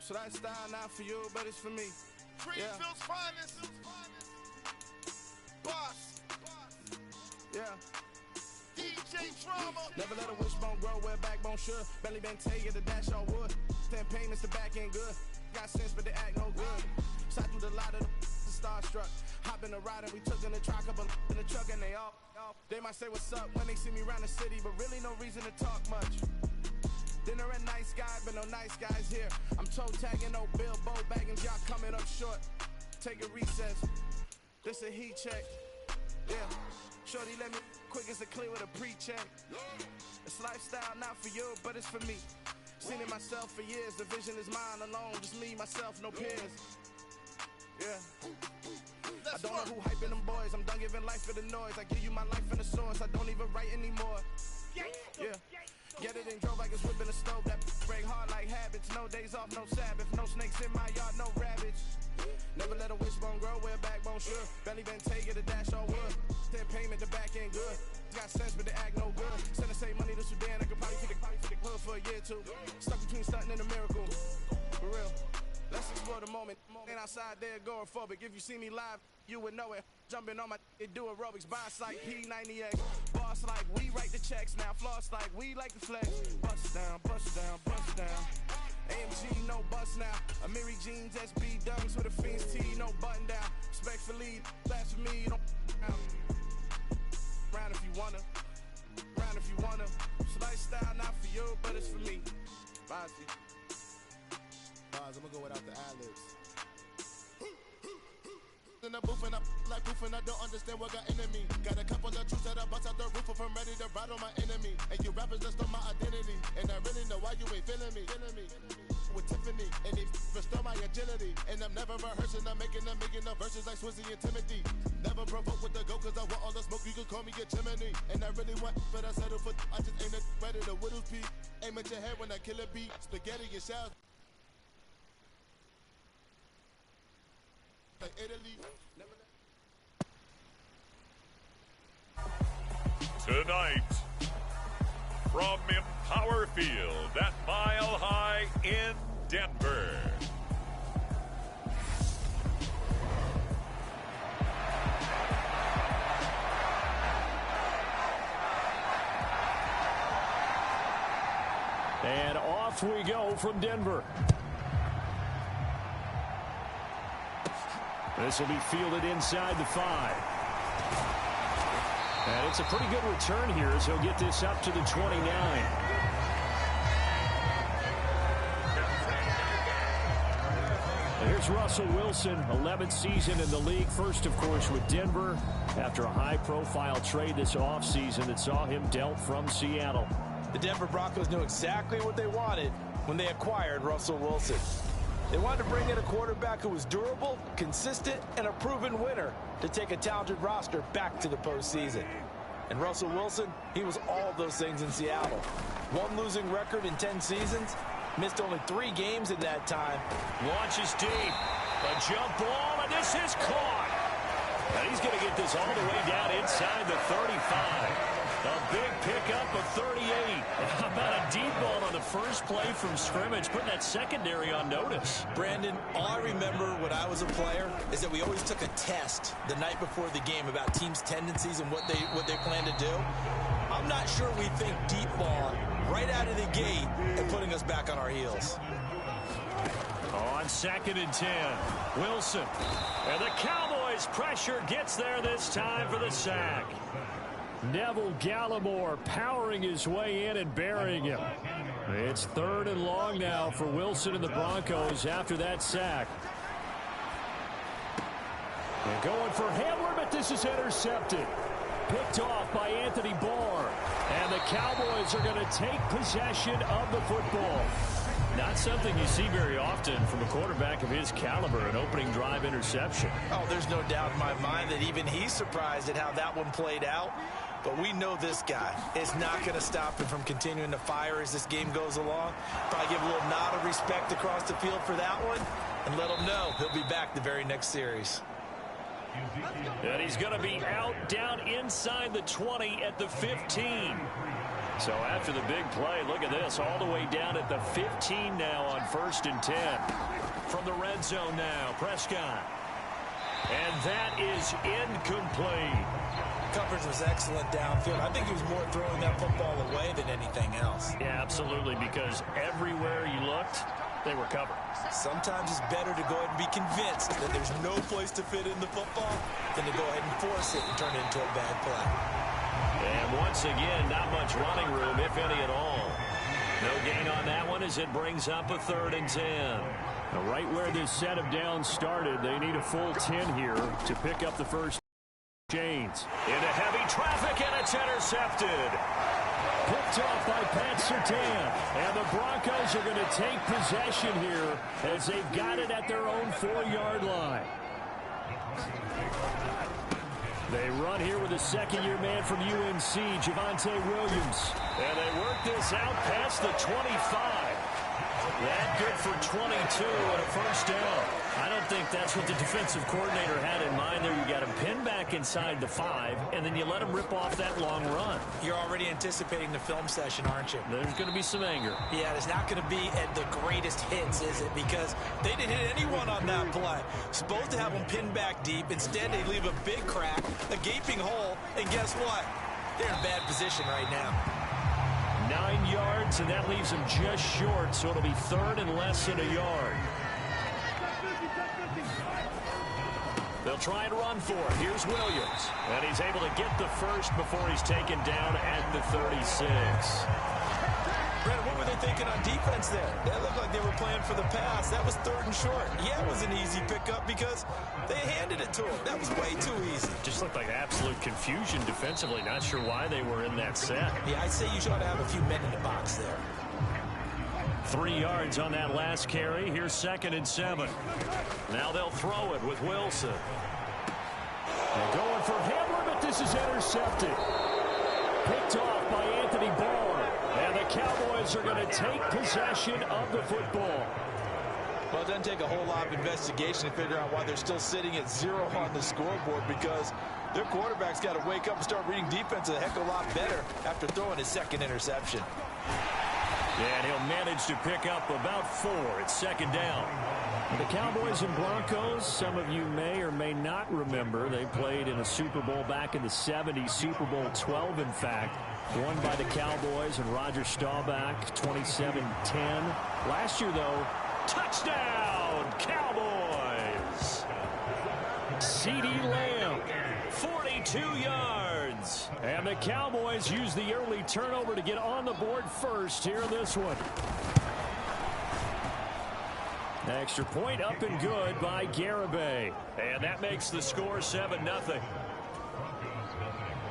So that style not for you, but it's for me. Greenfield's finest. Boss. Yeah. DJ Drama. Never let a wishbone grow where backbone should. Belly been taken, the dash on wood. 10 payments, the back end good. Got sense, but they act no good. Shot through the lot of the starstruck. Hop in the ride and we took in the truck, couple in the truck and they all. They might say what's up when they see me around the city, but really no reason to talk much. Dinner and nice guy, but no nice guys here. I'm toe tagging, no Bilbo Baggins, y'all coming up short. Take a recess. This a heat check. Yeah. Shorty let me quick as a clear with a pre-check. It's lifestyle not for you, but it's for me. Seen it myself for years. The vision is mine alone. Just me, myself, no peers. Yeah. I don't know who hyping them boys. I'm done giving life for the noise. I give you my life in the source. I don't even write anymore. Yeah. Get it and drove like it's whipping a stove. That break hard like habits. No days off, no Sabbath. No snakes in my yard, no rabbits. Never let a wishbone grow where backbone should. Belly been taken, the dash on wood. 10 payment, the back end good. Got sense, but they act no good. Send the same money to Sudan. I could probably take the hood for a year or two. Stuck between stunting and a miracle. For real. Let's explore the moment. Ain't outside there agoraphobic. If you see me live, you would know it. Jumping on my do aerobics. Boss like P90X. Boss like we write the checks now. Floss like we like the flex. Bust down, bust down, bust down. AMG, no bust now. Amiri jeans, SB dunks with a Fiends T, no button down. Respectfully, that's for me. Don't round if you wanna. Round if you wanna. It's lifestyle not for you, but it's for me. Bossy. I'm gonna go without the ad-libs. In the booth and I like proof and I don't understand what got into me. Got a couple of truths that I bust out the roof if I'm ready to ride on my enemy. And you rappers just on my identity. And I really know why you ain't feeling me. With Tiffany and they restore my agility. And I'm never rehearsing, I'm making up verses like Swizzy and Timothy. Never provoke with the go cause I want all the smoke, you can call me a chimney. And I really want, but I settle for, I just ain't ready to widow's peak. Aim at your head when I kill a beat. Spaghetti and shells. Like Italy. Tonight, from Empower Field at Mile High in Denver. And off we go from Denver. This will be fielded inside the 5. And it's a pretty good return here as he'll get this up to the 29. And here's Russell Wilson, 11th season in the league. First, of course, with Denver after a high-profile trade this offseason that saw him dealt from Seattle. The Denver Broncos knew exactly what they wanted when they acquired Russell Wilson. They wanted to bring in a quarterback who was durable, consistent, and a proven winner to take a talented roster back to the postseason. And Russell Wilson, he was all of those things in Seattle. One losing record in 10 seasons, missed only 3 games in that time. Launches deep, a jump ball, and this is caught. And he's going to get this all the way down inside the 35. A big pickup of 38. How about a deep ball on the first play from scrimmage, putting that secondary on notice? Brandon, all I remember when I was a player is that we always took a test the night before the game about teams' tendencies and what they plan to do. I'm not sure we think deep ball right out of the gate and putting us back on our heels. On 2nd and 10, Wilson. And the Cowboys' pressure gets there this time for the sack. Neville Gallimore powering his way in and burying him. It's 3rd and long now for Wilson and the Broncos after that sack. And going for Hamler, but this is intercepted. Picked off by Anthony Barr. And the Cowboys are going to take possession of the football. Not something you see very often from a quarterback of his caliber, an opening drive interception. Oh, there's no doubt in my mind that even he's surprised at how that one played out. But we know this guy is not going to stop him from continuing to fire as this game goes along. Probably give a little nod of respect across the field for that one and let him know he'll be back the very next series. And he's going to be out down inside the 20 at the 15. So after the big play, look at this, all the way down at the 15 now on 1st and 10. From the red zone now, Prescott. And that is incomplete. Coverage was excellent downfield. I think he was more throwing that football away than anything else. Yeah, absolutely, because everywhere you looked, they were covered. Sometimes it's better to go ahead and be convinced that there's no place to fit in the football than to go ahead and force it and turn it into a bad play. And once again, not much running room, if any at all. No gain on that one as it brings up a 3rd and 10. Now, right where this set of downs started, they need a full 10 here to pick up the first. James into heavy traffic, and it's intercepted. Picked off by Pat Surtain. And the Broncos are going to take possession here as they've got it at their own 4-yard line. They run here with a second-year man from UNC, Javonte Williams. And they work this out past the 25. That good for 22 and a first down. I don't think that's what the defensive coordinator had in mind there. You got him pinned back inside the 5, and then you let him rip off that long run. You're already anticipating the film session, aren't you? There's going to be some anger. Yeah, it's not going to be at the greatest hits, is it? Because they didn't hit anyone on that play. Supposed to have them pinned back deep. Instead, they leave a big crack, a gaping hole, and guess what? They're in bad position right now. 9 yards, and that leaves him just short, so it'll be 3rd and less than a yard. They'll try and run for it. Here's Williams. And he's able to get the first before he's taken down at the 36. Brandon, what were they thinking on defense there? That looked like they were playing for the pass. That was 3rd and short. Yeah, it was an easy pickup because they handed it to him. That was way too easy. Just looked like absolute confusion defensively. Not sure why they were in that set. Yeah, I'd say you should have a few men in the box there. 3 yards on that last carry. Here's 2nd and 7. Now they'll throw it with Wilson. They're going for Hamler, but this is intercepted. Picked off by Anthony Barr. And the Cowboys are going to take possession of the football. Well, it doesn't take a whole lot of investigation to figure out why they're still sitting at 0 on the scoreboard, because their quarterback's got to wake up and start reading defense a heck of a lot better after throwing his 2nd interception. And he'll manage to pick up about 4. It's 2nd down. The Cowboys and Broncos, some of you may or may not remember, they played in a Super Bowl back in the 70s, Super Bowl 12, in fact, won by the Cowboys and Roger Staubach, 27-10. Last year, though, touchdown, Cowboys! CeeDee Lamb, 42 yards. And the Cowboys use the early turnover to get on the board first here in this one. Extra point up and good by Garibay. And that makes the score 7-0.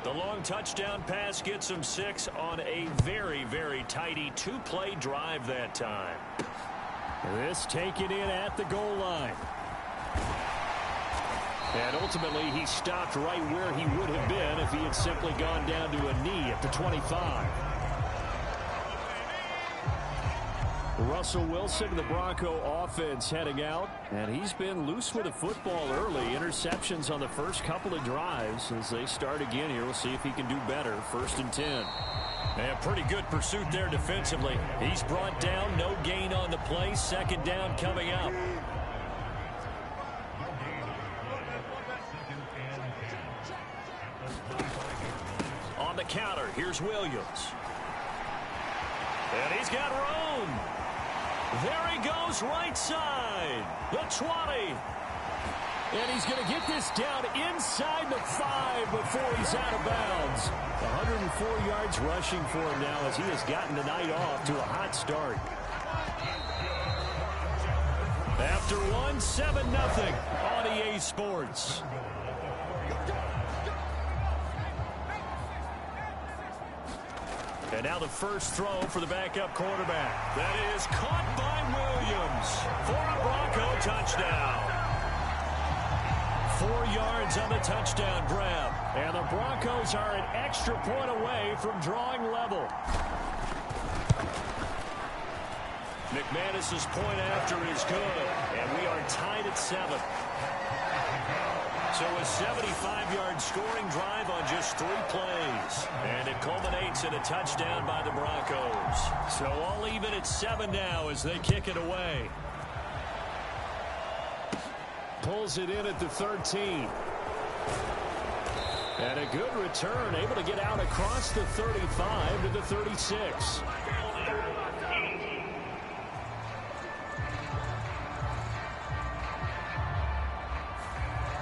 The long touchdown pass gets them 6 on a very, very tidy 2-play drive that time. This taken in at the goal line. And ultimately, he stopped right where he would have been if he had simply gone down to a knee at the 25. Russell Wilson, the Bronco offense heading out, and he's been loose with the football early. Interceptions on the first couple of drives. As they start again here, we'll see if he can do better. 1st and 10. And pretty good pursuit there defensively. He's brought down, no gain on the play. 2nd down coming up. On the counter, here's Williams. And he's got room. There he goes, right side. The 20. And he's going to get this down inside the 5 before he's out of bounds. 104 yards rushing for him now as he has gotten the night off to a hot start. After 1, 7-0 on EA Sports. And now the first throw for the backup quarterback. That is caught by Williams for a Bronco touchdown. 4 yards on the touchdown grab. And the Broncos are an extra point away from drawing level. McManus's point after is good. And we are tied at 7. So a 75-yard scoring drive on just 3 plays. And it culminates in a touchdown by the Broncos. So all even at 7 now as they kick it away. Pulls it in at the 13. And a good return, able to get out across the 35 to the 36.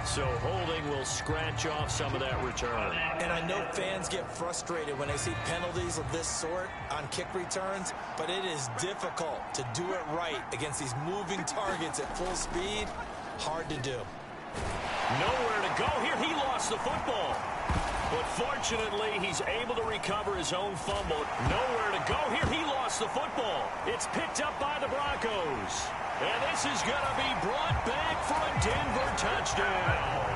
So holding will scratch off some of that return. And I know fans get frustrated when they see penalties of this sort on kick returns, but it is difficult to do it right against these moving targets at full speed. Hard to do. Nowhere to go here. He lost the football. But fortunately, he's able to recover his own fumble. Nowhere to go here. He lost the football. It's picked up by the Broncos. And this is going to be brought back for a Denver touchdown.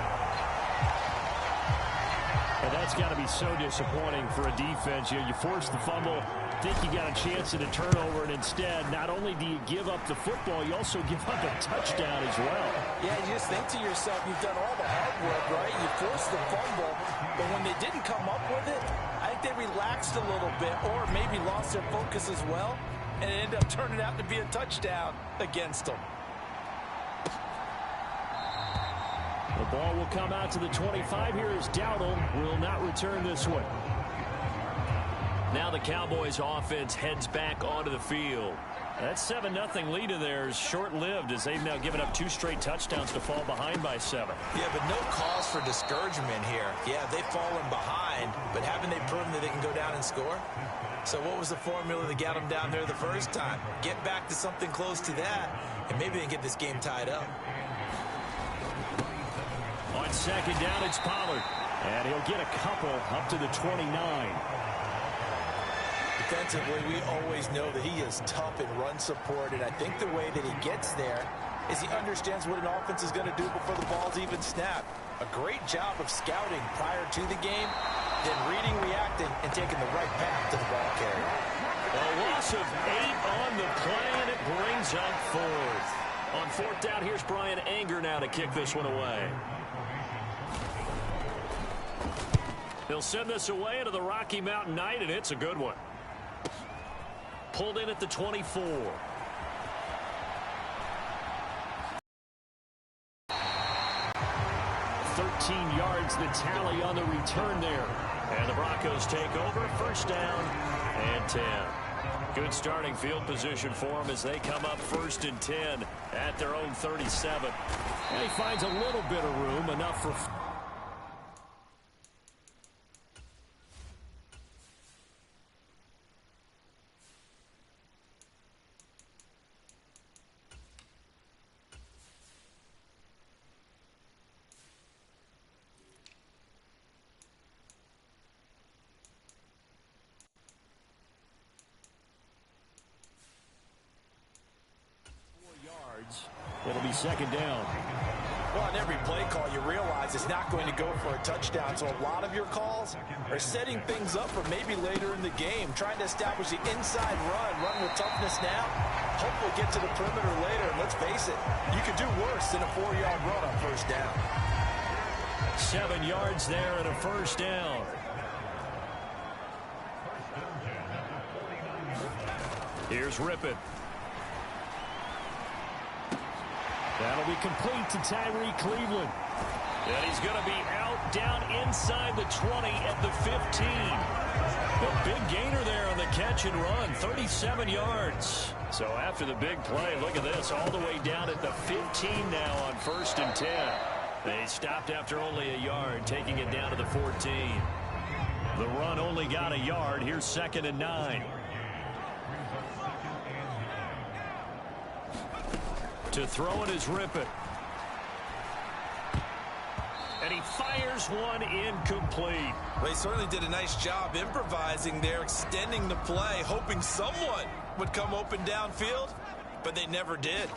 And that's got to be so disappointing for a defense. You force the fumble, think you got a chance at a turnover, and instead, not only do you give up the football, you also give up a touchdown as well. Yeah, you just think to yourself, you've done all the hard work, right? You forced the fumble, but when they didn't come up with it, I think they relaxed a little bit or maybe lost their focus as well, and it ended up turning out to be a touchdown against them. The ball will come out to the 25 here as Dowdle will not return this one. Now the Cowboys offense heads back onto the field. That 7-0 lead of theirs short-lived as they've now given up 2 straight touchdowns to fall behind by 7. Yeah, but no cause for discouragement here. Yeah, they've fallen behind, but haven't they proven that they can go down and score? So what was the formula that got them down there the first time? Get back to something close to that, and maybe they can get this game tied up. On second down, it's Pollard. And he'll get a couple up to the 29. Defensively, we always know that he is tough in run support, and I think the way that he gets there is he understands what an offense is going to do before the ball's even snapped. A great job of scouting prior to the game, then reading, reacting, and taking the right path to the ball carrier. A loss of 8 on the play, and it brings up 4th. On 4th down, here's Brian Anger now to kick this one away. He'll send this away into the Rocky Mountain Night, and it's a good one. Pulled in at the 24. 13 yards the tally on the return there. And the Broncos take over. First down and 10. Good starting field position for them as they come up 1st and 10 at their own 37. And he finds a little bit of room, enough for... It'll be second down. Well, on every play call, you realize it's not going to go for a touchdown. So a lot of your calls are setting things up for maybe later in the game, trying to establish the inside run with toughness now. Hopefully get to the perimeter later. And let's face it, you could do worse than a 4-yard run on first down. 7 yards there and a first down. Here's Rippon. That'll be complete to Tyree Cleveland. And he's going to be out down inside the 20 at the 15. A big gainer there on the catch and run, 37 yards. So after the big play, look at this, all the way down at the 15 now on 1st and 10. They stopped after only a yard, taking it down to the 14. The run only got a yard. Here's 2nd and 9. To throw it is Rippon. And he fires one incomplete. Well, he certainly did a nice job improvising there, extending the play, hoping someone would come open downfield, but they never did.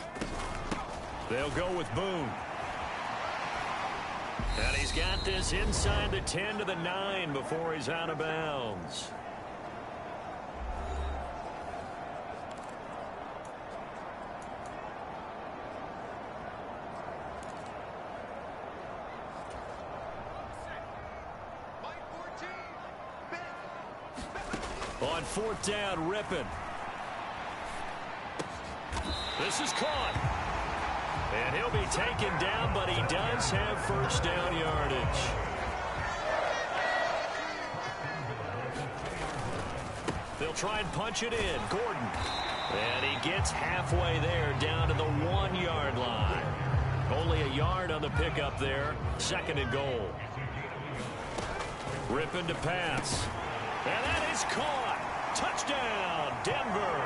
They'll go with Boone. And he's got this inside the 10 to the 9 before he's out of bounds. on 4th down, Rippon. This is caught. And he'll be taken down, but he does have first down yardage. They'll try and punch it in. Gordon. And he gets halfway there, down to the 1-yard line. Only a yard on the pickup there. 2nd and goal. Rippon to pass. And that is caught. Touchdown, Denver.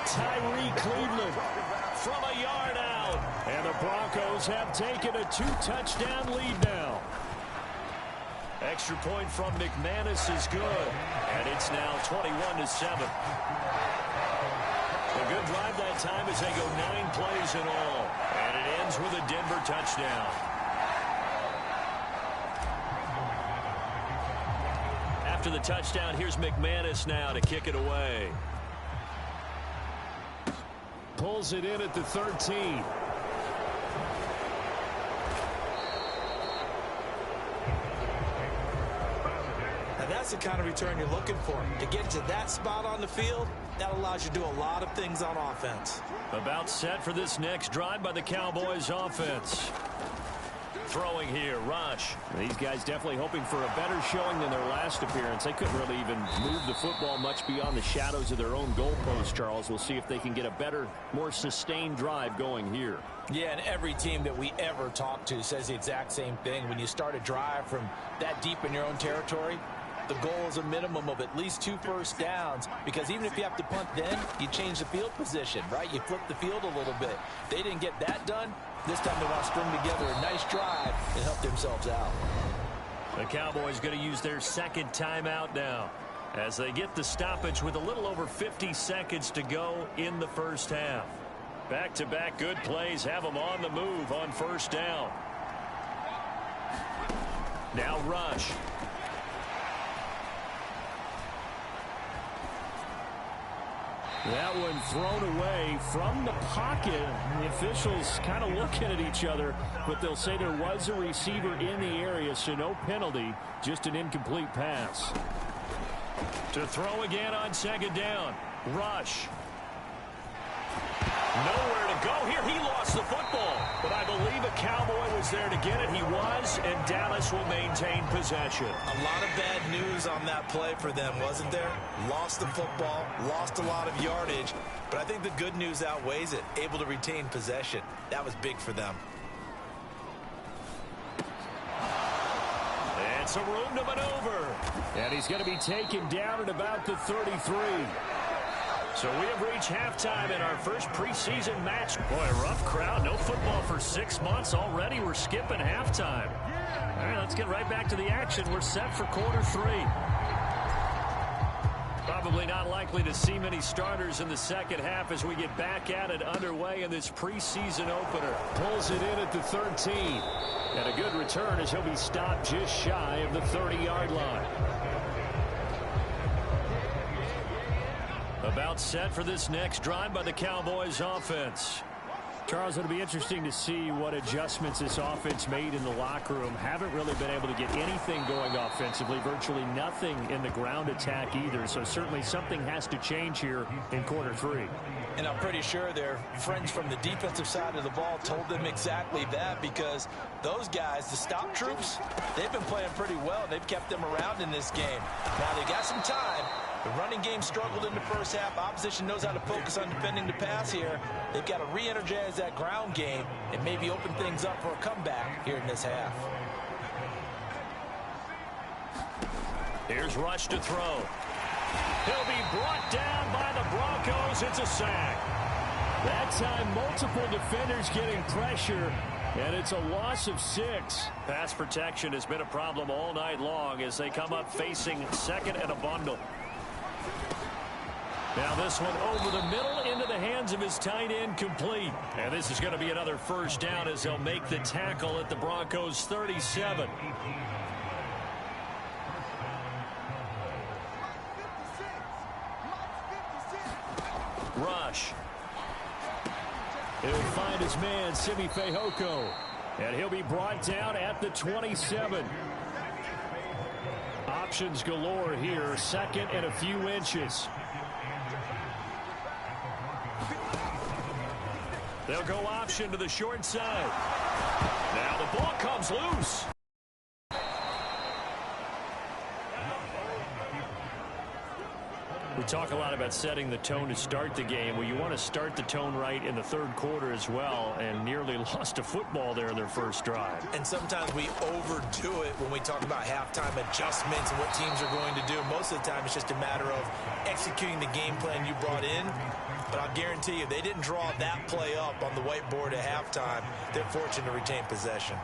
Tyree Cleveland from a yard out. And the Broncos have taken a 2-touchdown lead now. Extra point from McManus is good. And it's now 21-7. A good drive that time as they go 9 plays in all. And it ends with a Denver touchdown. After the touchdown, here's McManus now to kick it away. Pulls it in at the 13. Now that's the kind of return you're looking for. To get to that spot on the field, that allows you to do a lot of things on offense. About set for this next drive by the Cowboys offense. Throwing here, Rush. These guys definitely hoping for a better showing than their last appearance. They couldn't really even move the football much beyond the shadows of their own goalpost, Charles. We'll see if they can get a better, more sustained drive going here. Yeah, and every team that we ever talk to says the exact same thing. When you start a drive from that deep in your own territory, the goal is a minimum of at least 2 first downs, because even if you have to punt then, you change the field position, right? You flip the field a little bit. They didn't get that done. This time they want to string together a nice drive and help themselves out. The Cowboys going to use their 2nd timeout now as they get the stoppage with a little over 50 seconds to go in the first half. Back-to-back good plays have them on the move on first down. Now Rush. That one thrown away from the pocket. The officials kind of looking at each other, but they'll say there was a receiver in the area, so no penalty, just an incomplete pass. To throw again on 2nd down. Rush. Nowhere to go here. He lost the football, but I believe a Cowboy was there to get it. He was, and Dallas will maintain possession. A lot of bad news on that play for them, wasn't there? Lost the football, lost a lot of yardage, but I think the good news outweighs it. Able to retain possession. That was big for them. And some room to maneuver. And he's going to be taken down at about the 33. So we have reached halftime in our first preseason match. Boy, a rough crowd. No football for 6 months already. We're skipping halftime. All right, let's get right back to the action. We're set for quarter 3. Probably not likely to see many starters in the second half as we get back at it underway in this preseason opener. Pulls it in at the 13. And a good return as he'll be stopped just shy of the 30-yard line. About set for this next drive by the Cowboys offense. Charles, it'll be interesting to see what adjustments this offense made in the locker room. Haven't really been able to get anything going offensively, virtually nothing in the ground attack either. So certainly something has to change here in quarter 3. And I'm pretty sure their friends from the defensive side of the ball told them exactly that, because those guys, the stop troops, they've been playing pretty well. They've kept them around in this game. Now they got some time. The running game struggled in the first half. Opposition knows how to focus on defending the pass here. They've got to re-energize that ground game and maybe open things up for a comeback here in this half. Here's Rush to throw. He'll be brought down by the Broncos. It's a sack. That time, multiple defenders getting pressure, and it's a loss of 6. Pass protection has been a problem all night long as they come up facing 2nd and a bundle. Now this one over the middle into the hands of his tight end, complete. And this is going to be another first down as they'll make the tackle at the Broncos 37. Rush. He'll find his man, Simi Fehoko. And he'll be brought down at the 27. options galore here. Second and a few inches. They'll go option to the short side. Now the ball comes loose. We talk a lot about setting the tone to start the game. Well, you want to start the tone right in the third quarter as well, and nearly lost a football there in their first drive. And sometimes we overdo it when we talk about halftime adjustments and what teams are going to do. Most of the time, it's just a matter of executing the game plan you brought in. But I'll guarantee you, they didn't draw that play up on the whiteboard at halftime. They're fortunate to retain possession.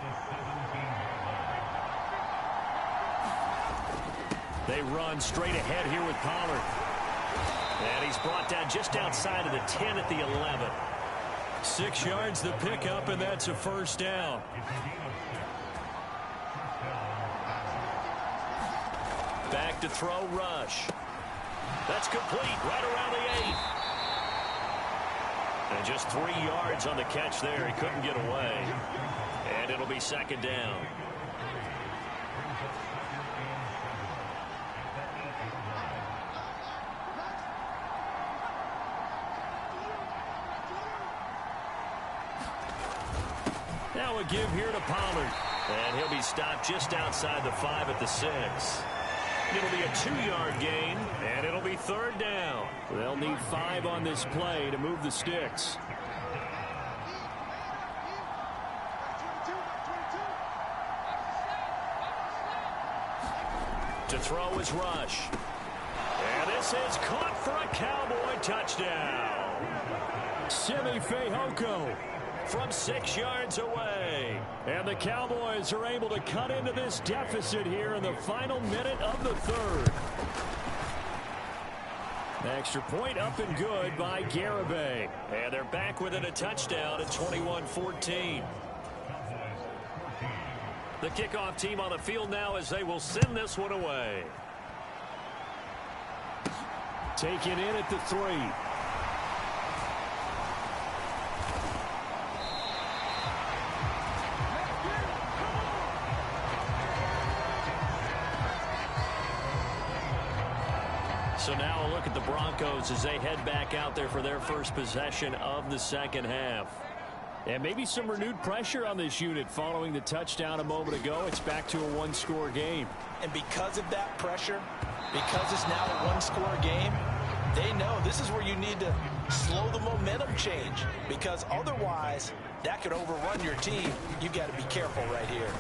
They run straight ahead here with Pollard. And he's brought down just outside of the 10 at the 11. 6 yards the pickup, and that's a first down. Back to throw, Rush. That's complete right around the 8. And just 3 yards on the catch there. He couldn't get away. And it'll be second down. Now a give here to Pollard. And he'll be stopped just outside the 5 at the 6. It'll be a 2-yard gain, and it'll be third down. They'll need 5 on this play to move the sticks. To throw is Rush. And this is caught for a Cowboy touchdown. Simi Fehoko from 6 yards away. And the Cowboys are able to cut into this deficit here in the final minute of the third. Extra point up and good by Garibay. And they're back within a touchdown at 21-14. The kickoff team on the field now as they will send this one away. Taken in at the 3. So now a look at the Broncos as they head back out there for their first possession of the second half. And maybe some renewed pressure on this unit following the touchdown a moment ago. It's back to a 1-score game. And because of that pressure, because it's now a 1-score game, they know this is where you need to slow the momentum change, because otherwise that could overrun your team. You've got to be careful right here.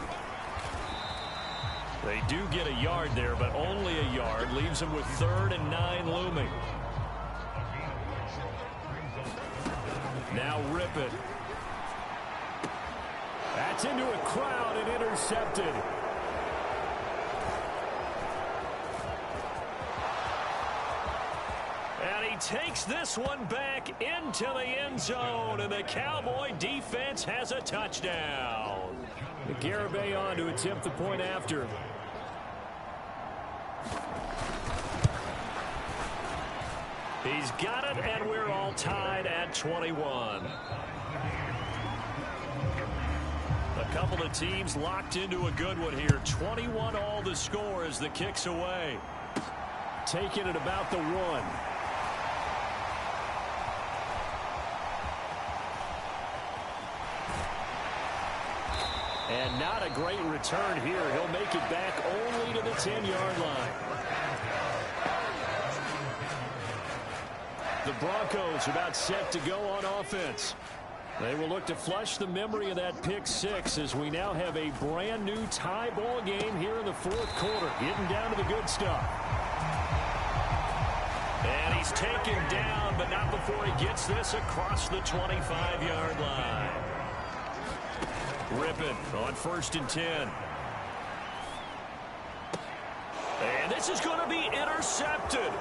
They do get a yard there, but only a yard. Leaves them with 3rd and 9 looming. Now rip it. That's into a crowd and intercepted. And he takes this one back into the end zone, and the Cowboy defense has a touchdown. Garibay on to attempt the point after. He's got it, and we're all tied at 21. A couple of teams locked into a good one here. 21 all the score as the kick's away. Taking it about the 1. And not a great return here. He'll make it back only to the 10-yard line. The Broncos are about set to go on offense. They will look to flush the memory of that pick 6 as we now have a brand new tie ball game here in the fourth quarter. Getting down to the good stuff. And he's taken down, but not before he gets this across the 25-yard line. Rip it on 1st and 10. And this is going to be intercepted.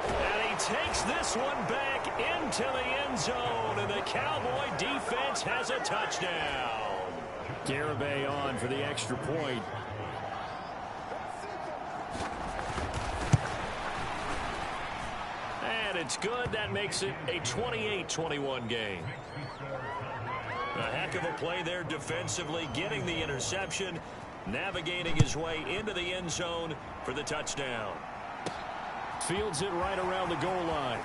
And he takes this one back into the end zone, and the Cowboy defense has a touchdown. Garibay on for the extra point. And it's good. That makes it a 28-21 game. A heck of a play there defensively, getting the interception. navigating his way into the end zone for the touchdown. Fields it right around the goal line.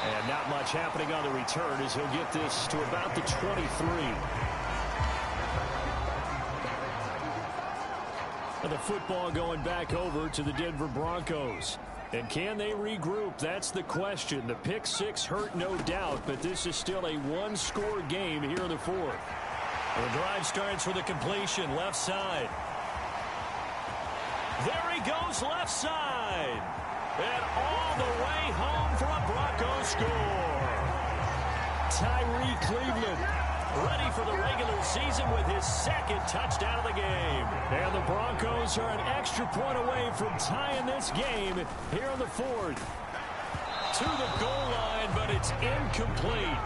And not much happening on the return as he'll get this to about the 23. And the football going back over to the Denver Broncos. And can they regroup? That's the question. The pick six hurt, no doubt, but this is still a one-score game here in the fourth. The drive starts with a completion, left side. There he goes, left side. And all the way home for a Bronco score. Tyree Cleveland ready for the regular season with his second touchdown of the game. And the Broncos are an extra point away from tying this game here in the fourth. To the goal line, but it's incomplete.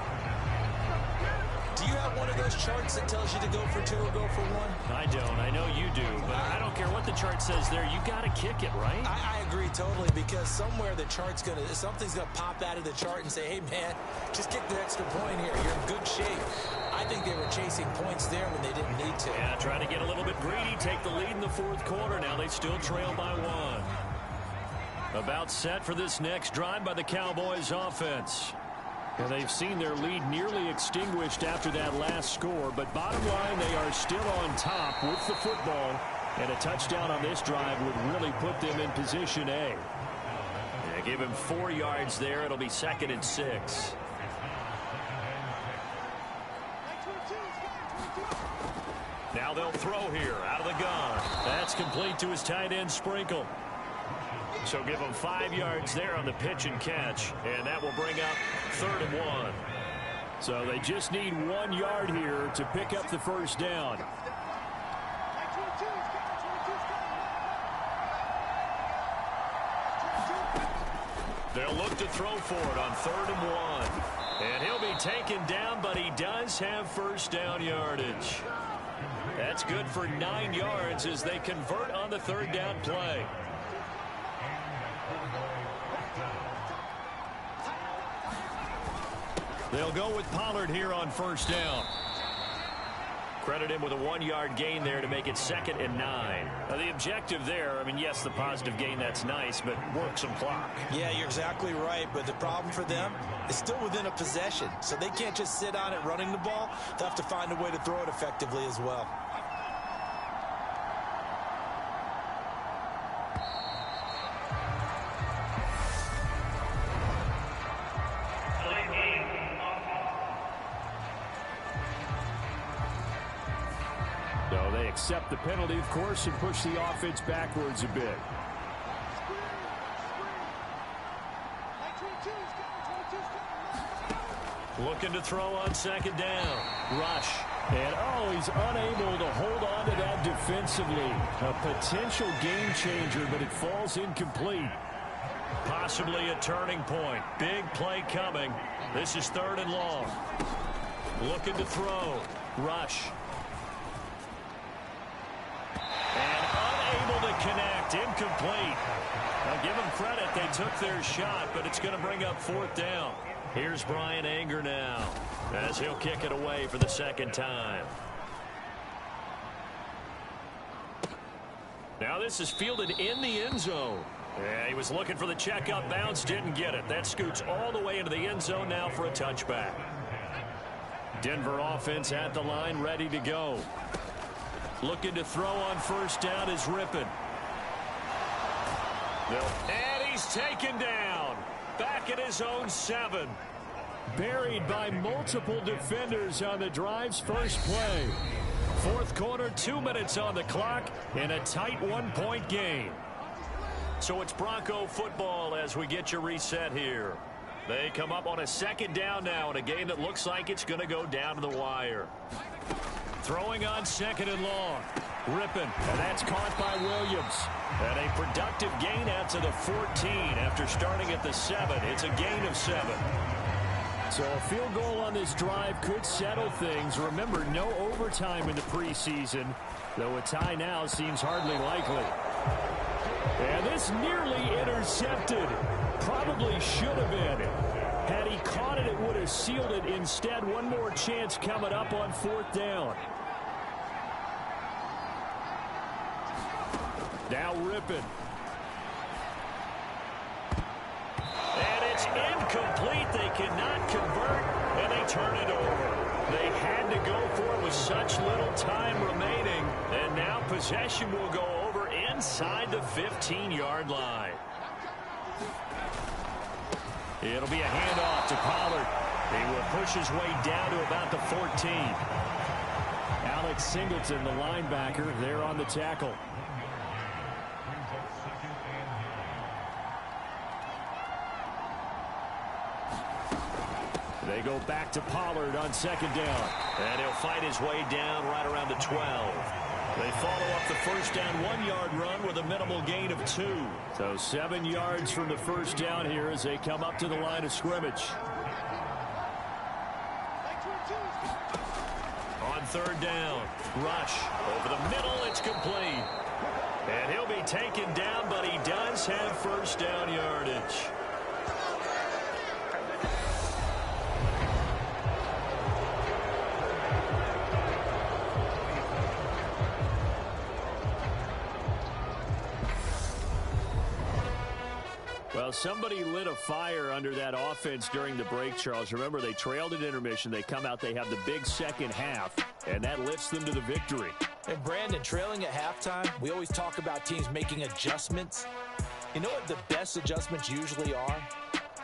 Do you have one of those charts that tells you to go for two or go for one? I don't. I know you do, but I don't care what the chart says there. You got to kick it, right? I agree totally, because somewhere the chart's something's gonna pop out of the chart and say, hey man, just kick the extra point here. You're in good shape. I think they were chasing points there when they didn't need to. Yeah, trying to get a little bit greedy, take the lead in the fourth quarter. Now they still trail by one. About set for this next drive by the Cowboys offense. And they've seen their lead nearly extinguished after that last score. But bottom line, they are still on top with the football. And a touchdown on this drive would really put them in position A. Yeah, give him 4 yards there. It'll be 2nd and 6. Now they'll throw here out of the gun. That's complete to his tight end, Sprinkle. So give him 5 yards there on the pitch and catch. And that will bring up 3rd and 1. So they just need 1 yard here to pick up the first down. They'll look to throw for it on 3rd and 1. And he'll be taken down, but he does have first down yardage. That's good for 9 yards as they convert on the 3rd down play. They'll go with Pollard here on first down. Credit him with a 1 yard gain there to make it 2nd and 9. Now the objective there, I mean, yes, the positive gain, that's nice, but work some clock. Yeah, you're exactly right, but the problem for them is still within a possession, so they can't just sit on it running the ball. They'll have to find a way to throw it effectively as well. So they accept the penalty, of course, and push the offense backwards a bit. Looking to throw on 2nd down. Rush. And, oh, he's unable to hold on to that defensively. A potential game changer, but it falls incomplete. Possibly a turning point. Big play coming. This is 3rd and long. Looking to throw. Rush. And unable to connect. Incomplete. Now give them credit. They took their shot, but it's going to bring up 4th down. Here's Brian Anger now as he'll kick it away for the 2nd time. Now this is fielded in the end zone. Yeah, he was looking for the checkup bounce, didn't get it. That scoots all the way into the end zone now for a touchback. Denver offense at the line, ready to go. Looking to throw on first down is Rippon. And he's taken down. Back at his own 7. Buried by multiple defenders on the drive's first play. Fourth quarter, 2 minutes on the clock, and a tight 1-point game. So it's Bronco football as we get you reset here. They come up on a 2nd down now in a game that looks like it's going to go down to the wire. Throwing on 2nd and long. Rippon, and that's caught by Williams. And a productive gain out to the 14 after starting at the 7. It's a gain of 7. So a field goal on this drive could settle things. Remember, no overtime in the preseason, though a tie now seems hardly likely. And this nearly intercepted. Probably should have been. Had he caught it, it would have sealed it. Instead, one more chance coming up on 4th down. Now ripping. And it's incomplete. They cannot convert, and they turn it over. They had to go for it with such little time remaining, and now possession will go over inside the 15-yard line. It'll be a handoff to Pollard. He will push his way down to about the 14. Alex Singleton, the linebacker, there on the tackle. They go back to Pollard on second down. And he'll fight his way down right around the 12. They follow up the first down 1-yard run with a minimal gain of 2. So 7 yards from the first down here as they come up to the line of scrimmage. On third down, rush over the middle. It's complete. And he'll be taken down, but he does have first down yardage. Well, somebody lit a fire under that offense during the break, Charles. Remember, they trailed at intermission. They come out, they have the big second half, and that lifts them to the victory. And, Brandon, trailing at halftime, we always talk about teams making adjustments. You know what the best adjustments usually are?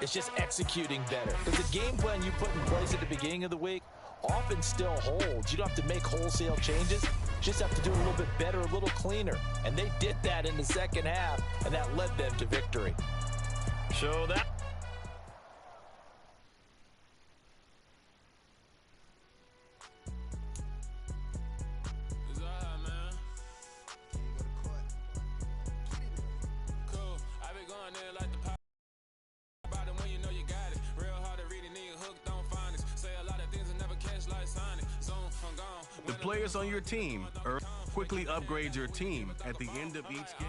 It's just executing better. Because the game plan you put in place at the beginning of the week often still holds. You don't have to make wholesale changes. You just have to do a little bit better, a little cleaner. And they did that in the second half, and that led them to victory. So that... The players on your team quickly upgrade your team at the end of each game.